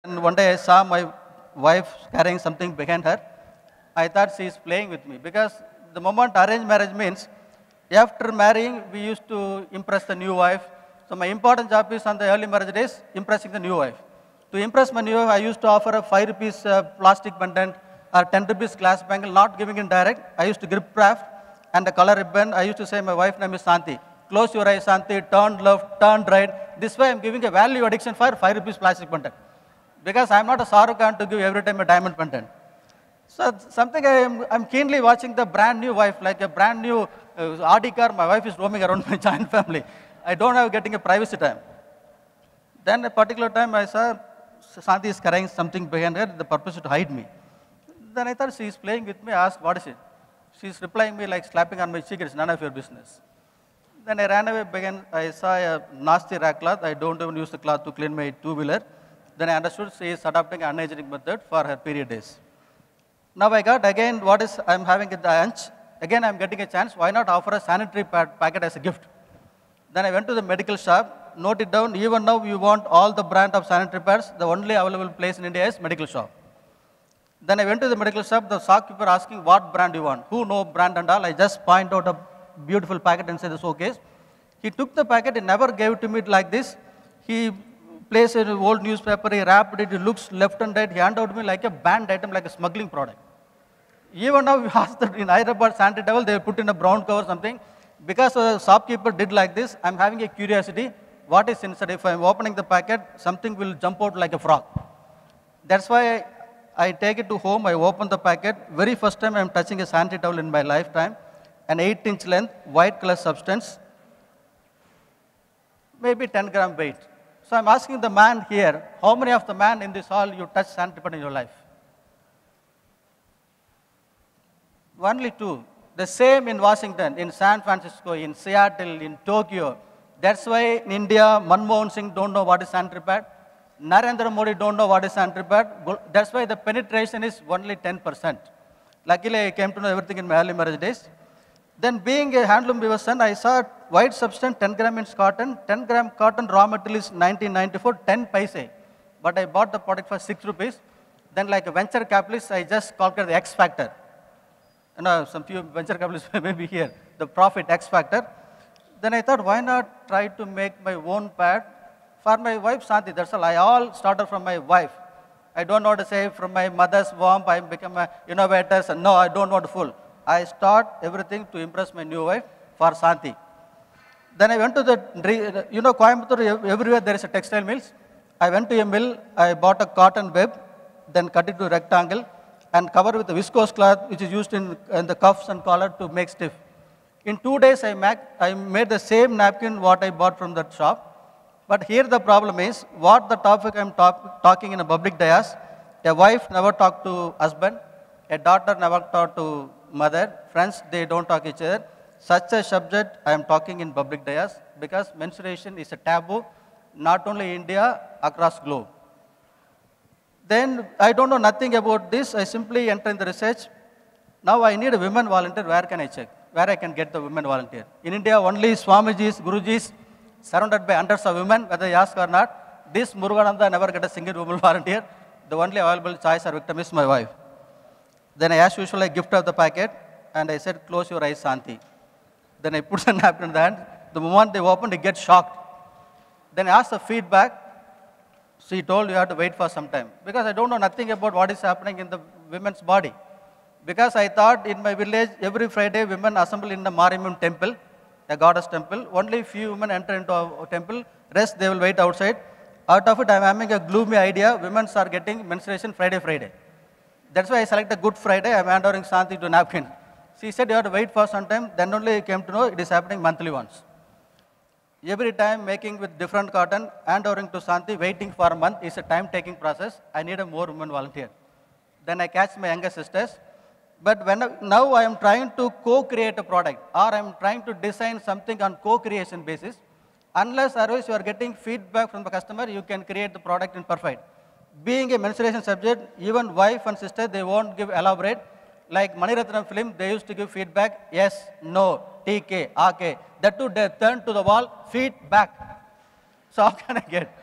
And one day I saw my wife carrying something behind her. I thought she is playing with me because the moment arranged marriage means after marrying, we used to impress the new wife. So my important job is on the early marriage days, impressing the new wife. To impress my new wife, I used to offer a 5 rupees plastic pendant or 10 rupees glass bangle, not giving in direct. I used to grip craft and the color ribbon. I used to say, my wife name is Santi. Close your eyes, Santi, turn left, turn right. This way I'm giving a value addiction for 5 rupees plastic pendant. Because I'm not a Shah Rukh Khan to give every time a diamond pendant. So something I'm keenly watching the brand new wife, like a brand new Audi car. My wife is roaming around my giant family. I don't have getting a privacy time. Then a particular time I saw Santi is carrying something behind her, the purpose is to hide me. Then I thought she is playing with me. I asked, what is it? She is replying me like slapping on my cheek, it's none of your business. Then I ran away, I saw a nasty rag cloth. I don't even use the cloth to clean my two-wheeler. Then I understood she is adopting an unhygienic method for her period days. Now I got again I'm having at the lunch. Again I'm getting a chance. Why not offer a sanitary packet as a gift? Then I went to the medical shop, note it down. Even now you want all the brand of sanitary pads. The only available place in India is medical shop. Then I went to the medical shop. The shopkeeper asking what brand you want. Who know brand and all? I just point out a beautiful packet inside the showcase. He took the packet. He never gave it to me like this. He placed an old newspaper. He wrapped it. He looks left and right. He handed out to me like a banned item, like a smuggling product. Even now, we asked that in Hyderabad sanitary towel, they put in a brown cover or something. Because the shopkeeper did like this, I'm having a curiosity. What is inside? If I'm opening the packet, something will jump out like a frog. That's why I take it to home. I open the packet. Very first time I'm touching a sanitary towel in my lifetime. An 8-inch length, white color substance, maybe 10 gram weight. So I'm asking the man here, how many of the man in this hall you touch sanitary pad in your life? Only 2. The same in Washington, in San Francisco, in Seattle, in Tokyo. That's why in India, Manmohan Singh don't know what is sanitary pad. Narendra Modi don't know what is sanitary pad. That's why the penetration is only 10%. Luckily, I came to know everything in my early marriage days. Then being a handloom weaver's son, I saw white substance, 10 gram inch cotton. 10 gram cotton raw material is 1994, 10 paise. But I bought the product for 6 rupees. Then like a venture capitalist, I just calculated the X factor. Some few venture capitalists may be here, the profit X factor. Then I thought, why not try to make my own pad for my wife Santi? That's all. I all started from my wife. I don't want to say from my mother's womb, I become an innovator. So no, I don't want to fool. I start everything to impress my new wife for Santi. Then I went to the, Coimbatore, everywhere there is a textile mills. I went to a mill, I bought a cotton web, then cut it to a rectangle, and covered with a viscose cloth, which is used in the cuffs and collar to make stiff. In 2 days, I made the same napkin what I bought from that shop. But here the problem is, what the topic I'm talking in a public dais, a wife never talked to husband, a daughter never talked to mother, friends, they don't talk each other. Such a subject I am talking in public dais because menstruation is a taboo, not only India, across globe. Then I don't know nothing about this. I simply enter in the research. Now I need a women volunteer. Where can I check? Where I can get the women volunteer? In India, only Swamijis, Gurujis, surrounded by hundreds of women, whether you ask or not. This Muruganantham never get a single woman volunteer. The only available choice or victim is my wife. Then I, as usual, I gift her the packet, and I said, close your eyes, Santi. Then I put the napkin in the hand. The moment they opened, they get shocked. Then I asked the feedback. She told you have to wait for some time. Because I don't know nothing about what is happening in the women's body. Because I thought in my village, every Friday, women assemble in the Mariamman temple, a goddess temple. Only few women enter into a temple. Rest, they will wait outside. Out of it, I am having a gloomy idea. Women are getting menstruation Friday. That's why I selected Good Friday. I am handing Santi to napkin. She said you have to wait for some time. Then only I came to know it is happening monthly once. Every time making with different cotton, handing to Santi, waiting for a month is a time-taking process. I need a more women volunteer. Then I catch my younger sisters. But now I am trying to co-create a product, or I am trying to design something on co-creation basis. Unless otherwise you are getting feedback from the customer, you can create the product in perfect. Being a menstruation subject, even wife and sister, they won't give elaborate. Like Maniratnam film, they used to give feedback, yes, no, TK, AK. That too, they turn to the wall, feedback. So how can I get?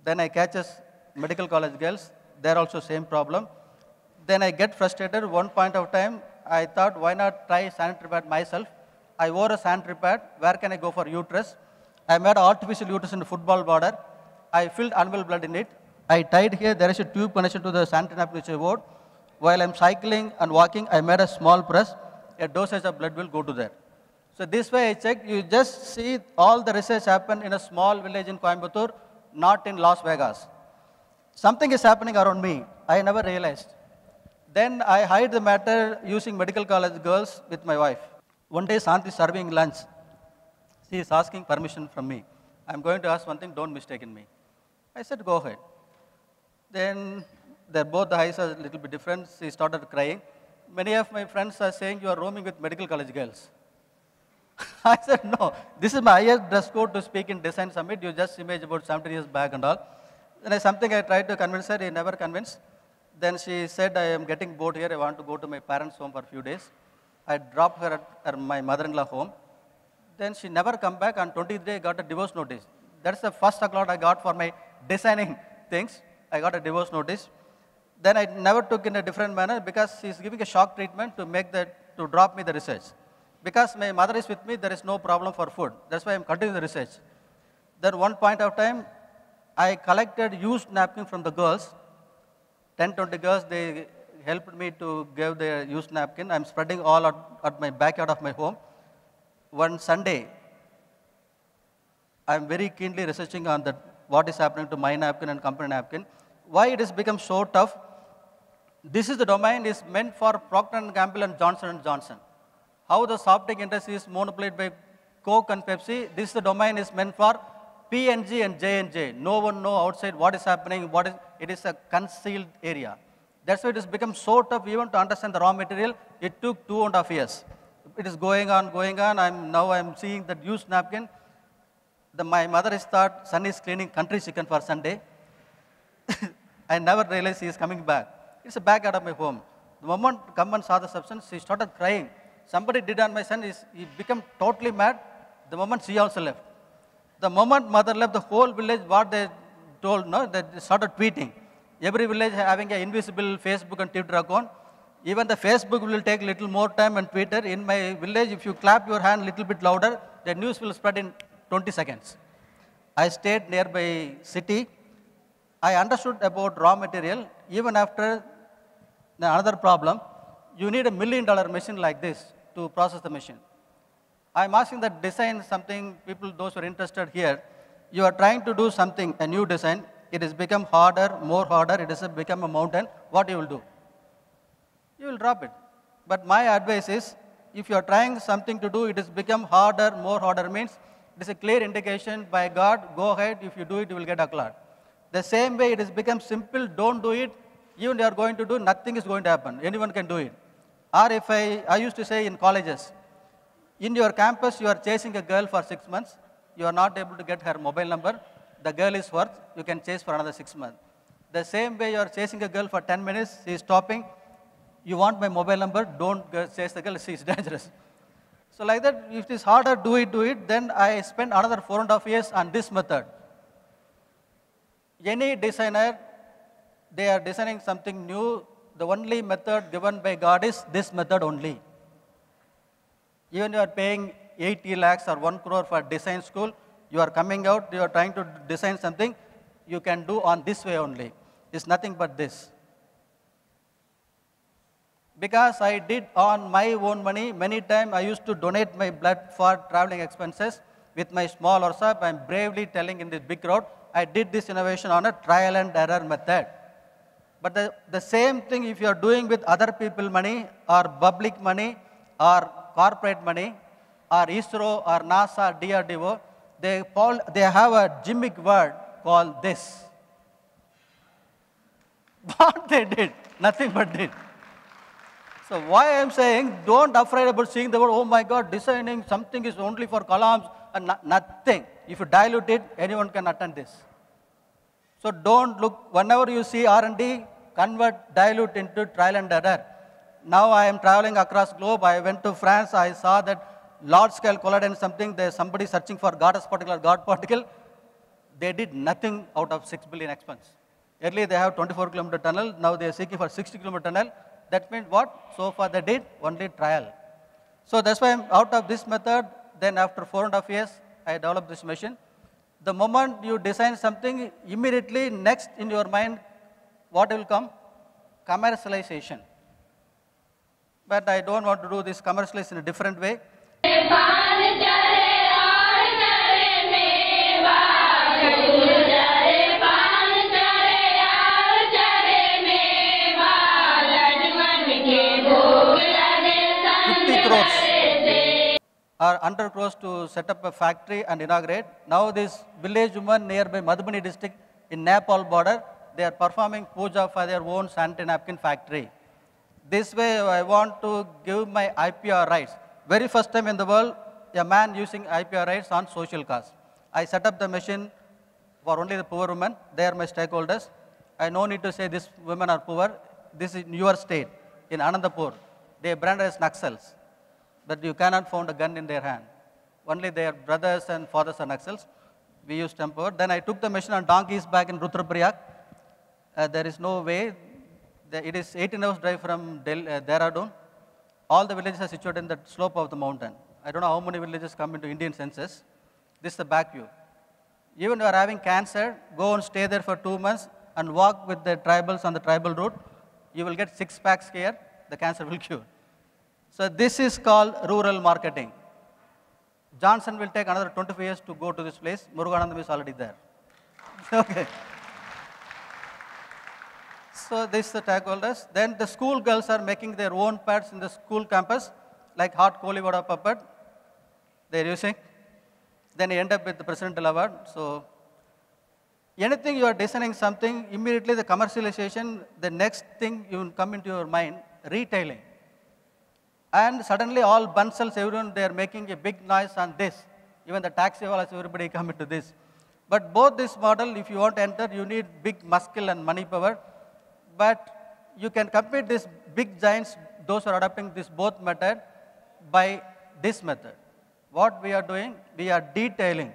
Then I catches medical college girls, they're also same problem. Then I get frustrated. One point of time, I thought, why not try sanitary pad myself? I wore a sanitary pad. Where can I go for uterus? I made artificial uterus in the football border. I filled animal blood in it. I tied here. There is a tube connection to the sanitary napkin which I wore. While I'm cycling and walking, I made a small press. A dosage of blood will go to there. So this way I checked. You just see all the research happen in a small village in Coimbatore, not in Las Vegas. Something is happening around me. I never realized. Then I hide the matter using medical college girls with my wife. One day Santi is serving lunch. She is asking permission from me. I'm going to ask one thing, don't mistake in me. I said, go ahead. Then both the eyes are a little bit different. She started crying. Many of my friends are saying, you are roaming with medical college girls. I said, no, this is my highest dress code to speak in design summit. You just image about 70 years back and all. Then something I tried to convince her, he never convinced. Then she said, I am getting bored here. I want to go to my parents' home for a few days. I dropped her at my mother-in-law home. Then she never come back. On 20th day, I got a divorce notice. That's the first account I got for my designing things. I got a divorce notice. Then I never took in a different manner because she's giving a shock treatment to drop me the research. Because my mother is with me, there is no problem for food. That's why I'm continuing the research. Then one point of time, I collected used napkin from the girls. 10, 20 girls, they helped me to give their used napkin. I'm spreading all at my backyard of my home. One Sunday, I'm very keenly researching on what is happening to my napkin and company napkin. Why it has become so tough? This is the domain is meant for Procter & Gamble and Johnson & Johnson. How the soft drink industry is monopolized by Coke and Pepsi, this the domain is meant for P&G and J&J. No one knows outside what is happening, it is a concealed area. That's why it has become so tough even to understand the raw material. It took 2.5 years. It is going on. Now I'm seeing that used napkin. My mother is thought, son is cleaning country chicken for Sunday. I never realized he is coming back. It's a backyard of my home. The moment come and saw the substance, she started crying. Somebody did on my son, he became totally mad. The moment she also left. The moment mother left, the whole village, what they told, no, they started tweeting. Every village having an invisible Facebook and Twitter account. Even the Facebook will take little more time and Twitter. In my village, if you clap your hand a little bit louder, the news will spread in 20 seconds. I stayed nearby city. I understood about raw material. Even after another problem, you need $1 million machine like this to process the machine. I'm asking that design something, people, those who are interested here, you are trying to do something, a new design, it has become harder, more harder, it has become a mountain, what you will do? You will drop it. But my advice is, if you are trying something to do, it has become harder, more harder means, it is a clear indication by God, go ahead, if you do it, you will get accolade. The same way it has become simple, don't do it, even you are going to do, nothing is going to happen, anyone can do it. Or if I used to say in colleges, in your campus, you are chasing a girl for 6 months. You are not able to get her mobile number. The girl is worth, you can chase for another 6 months. The same way you are chasing a girl for 10 minutes, she is stopping. You want my mobile number, don't chase the girl, she is dangerous. So like that, if it is harder, do it, then I spend another 4.5 years on this method. Any designer, they are designing something new. The only method given by God is this method only. Even you are paying 80 lakhs or 1 crore for design school, you are coming out, you are trying to design something, you can do on this way only. It's nothing but this. Because I did on my own money, many times I used to donate my blood for traveling expenses with my small workshop. I'm bravely telling in this big crowd, I did this innovation on a trial and error method. But the same thing if you are doing with other people money or public money or corporate money or ISRO or NASA, DRDO, they have a gimmick word called this. What they did? Nothing but did. So why I am saying, don't afraid about seeing the word, oh my God, designing something is only for columns and nothing. If you dilute it, anyone can attend this. So don't look, whenever you see R&D, convert, dilute into trial and error. Now I am traveling across globe. I went to France. I saw that large scale colloidal something. There's somebody searching for goddess particle or God particle. They did nothing out of 6 billion expense. Earlier they have 24-kilometer tunnel, now they are seeking for 60-kilometer tunnel. That means what? So far they did only trial. So that's why out of this method, then after 4.5 years, I developed this machine. The moment you design something, immediately next in your mind, what will come? Commercialization. But I don't want to do this commercialization in a different way. Or 100 crores to set up a factory and inaugurate. Now this village woman nearby Madhubani district in Nepal border, they are performing puja for their own sanitary napkin factory. This way I want to give my IPR rights. Very first time in the world, a man using IPR rights on social cause. I set up the machine for only the poor women. They are my stakeholders. I no need to say this women are poor. This is in your state, in Anandapur. They are branded as Naxals. But you cannot find a gun in their hand. Only their brothers and fathers are Naxals. We use temper. Then I took the machine on donkeys back in Rudraprayag. There is no way. It is 18 hours drive from Dehradun. All the villages are situated in the slope of the mountain. I don't know how many villages come into Indian census. This is the back view. Even if you are having cancer, go and stay there for 2 months and walk with the tribals on the tribal route. You will get 6 packs here. The cancer will cure. So this is called rural marketing. Johnson will take another 25 years to go to this place. Muruganantham is already there. Okay. So this is the stakeholders. Then the school girls are making their own pads in the school campus, like hot koli vada puppet. They are using. Then you end up with the presidential award. So anything you are designing something, immediately the commercialization, the next thing you will come into your mind, retailing. And suddenly all bundles, everyone, they are making a big noise on this. Even the taxi wallahs, everybody come into this. But both this model, if you want to enter, you need big muscle and money power. But you can compete these big giants, those who are adopting this both method, by this method. What we are doing, we are detailing.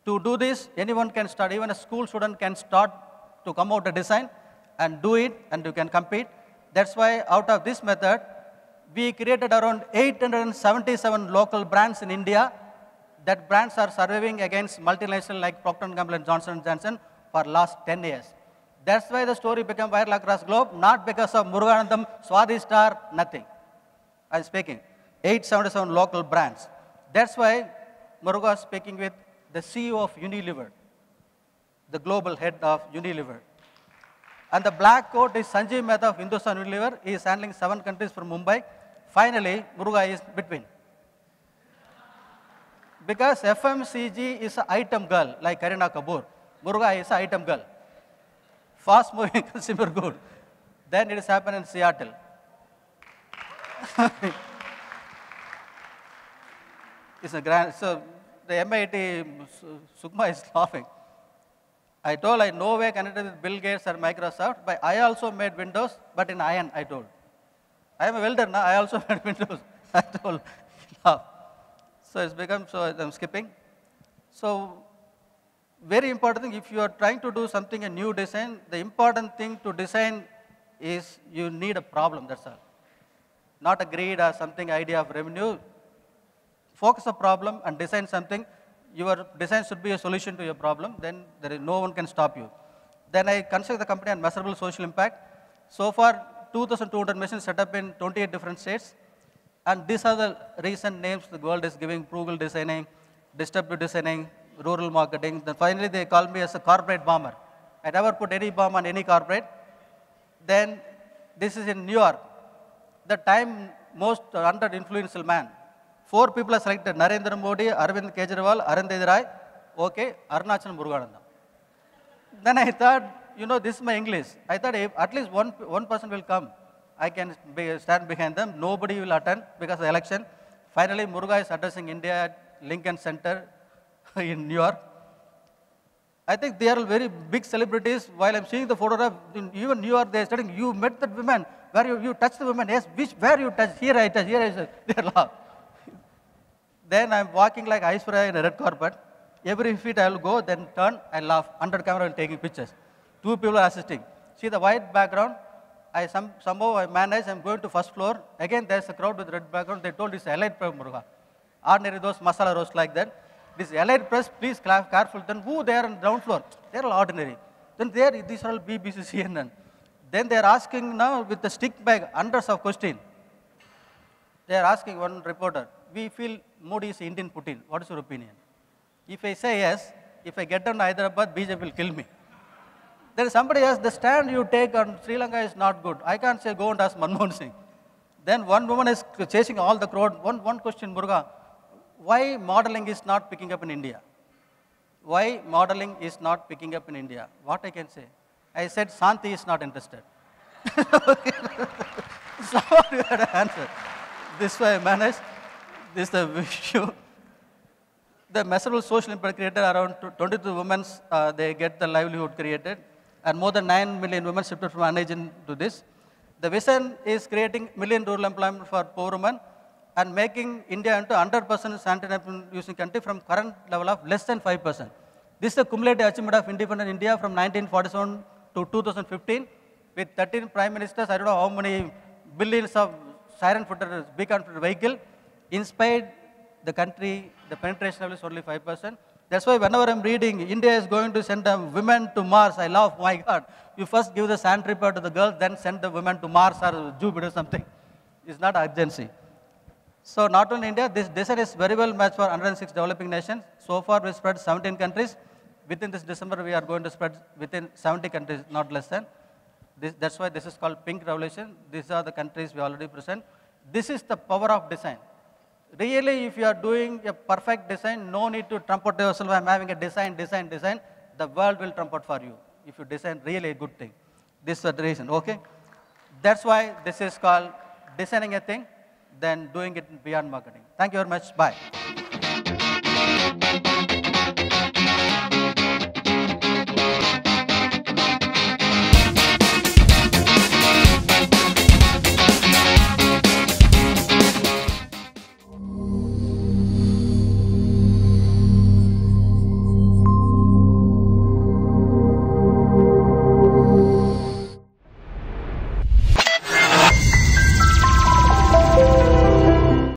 To do this, anyone can start, even a school student can start to come out a design and do it, and you can compete. That's why out of this method, we created around 877 local brands in India. That brands are surviving against multinational like Procter & Gamble and Johnson & Johnson for last 10 years. That's why the story became viral across globe, not because of Muruganantham, Swadi Star, nothing. I'm speaking. 877 local brands. That's why Muruga is speaking with the CEO of Unilever, the global head of Unilever. And the black coat is Sanjeev Mehta of Hindustan Unilever. He is handling 7 countries from Mumbai. Finally, Muruga is between. Because FMCG is an item girl, like Kareena Kapoor. Muruga is an item girl. Fast moving consumer good. Then it has happened in Seattle. It's a grand, so the MIT, Sukma is laughing. I told I no way connected with Bill Gates or Microsoft, but I also made Windows, but in iron, I told. I am a welder now, I also made Windows, I told. So it's become, so I'm skipping. So very important thing, if you are trying to do something, a new design, the important thing to design is you need a problem, that's all. Not a greed or something idea of revenue. Focus a problem and design something. Your design should be a solution to your problem, then there is no one can stop you. Then I construct the company on measurable social impact. So far, 2,200 machines set up in 28 different states. And these are the recent names the world is giving: frugal designing, disruptive designing, rural marketing. Then finally, they call me as a corporate bomber. I never put any bomb on any corporate. Then this is in New York. The time most under influential man. 4 people are selected: Narendra Modi, Arvind Kejriwal, Arundhati Roy, okay, Arunachalam Muruganantham. Then I thought, you know, this is my English. I thought if at least one person will come, I can stand behind them. Nobody will attend because of the election. Finally, Muruga is addressing India at Lincoln Center in New York. I think they are very big celebrities. While I'm seeing the photograph, in even New York, they are studying, you met that woman, where you touched the woman, yes, where you touched, here I touched, here I touched, they laugh. Then I'm walking like Aishwarya in a red carpet. Every feet I will go, then turn, I laugh. Under camera, I'm taking pictures. 2 people are assisting. See the white background, somehow I managed, I'm going to first floor. Again, there's a crowd with red background. They told it's elite press, Muruga. Ordinary those masala roast like that. This elite press, please careful. Then who they are on the ground floor? They're all ordinary. Then these are all BBC, CNN. Then they're asking now with the stick bag, hundreds of questions. They're asking one reporter, we feel Modi is Indian Putin. What is your opinion? If I say yes, if I get down to Hyderabad, BJP will kill me. Then somebody else, the stand you take on Sri Lanka is not good. I can't say go and ask Manmohan Singh. Then one woman is chasing all the crowd. One question, Muruga, why modeling is not picking up in India? Why modeling is not picking up in India? What I can say? I said Santi is not interested. So you had to answer. This way I managed. This is the issue. The measurable social impact created around 22 women, they get the livelihood created. And more than 9 million women shifted from unhygiene to this. The vision is creating million rural employment for poor women and making India into 100% sanitary using country from current level of less than 5%. This is the cumulative achievement of independent India from 1947 to 2015 with 13 prime ministers, I don't know how many billions of siren footed, beacon footed vehicle. Inspired the country, the penetration level is only 5%. That's why whenever I'm reading, India is going to send women to Mars, I laugh, my God. You first give the sanitary part to the girls, then send the women to Mars or Jupiter or something. It's not urgency. So not only India, this design is very well matched for 106 developing nations. So far we spread 17 countries. Within this December, we are going to spread within 70 countries, not less than. That's why this is called Pink Revolution. These are the countries we already present. This is the power of design. Really, if you are doing a perfect design, no need to trumpet yourself, I'm having a design. The world will trumpet for you if you design really a good thing. This is the reason, okay? That's why this is called designing a thing, then doing it beyond marketing. Thank you very much. Bye.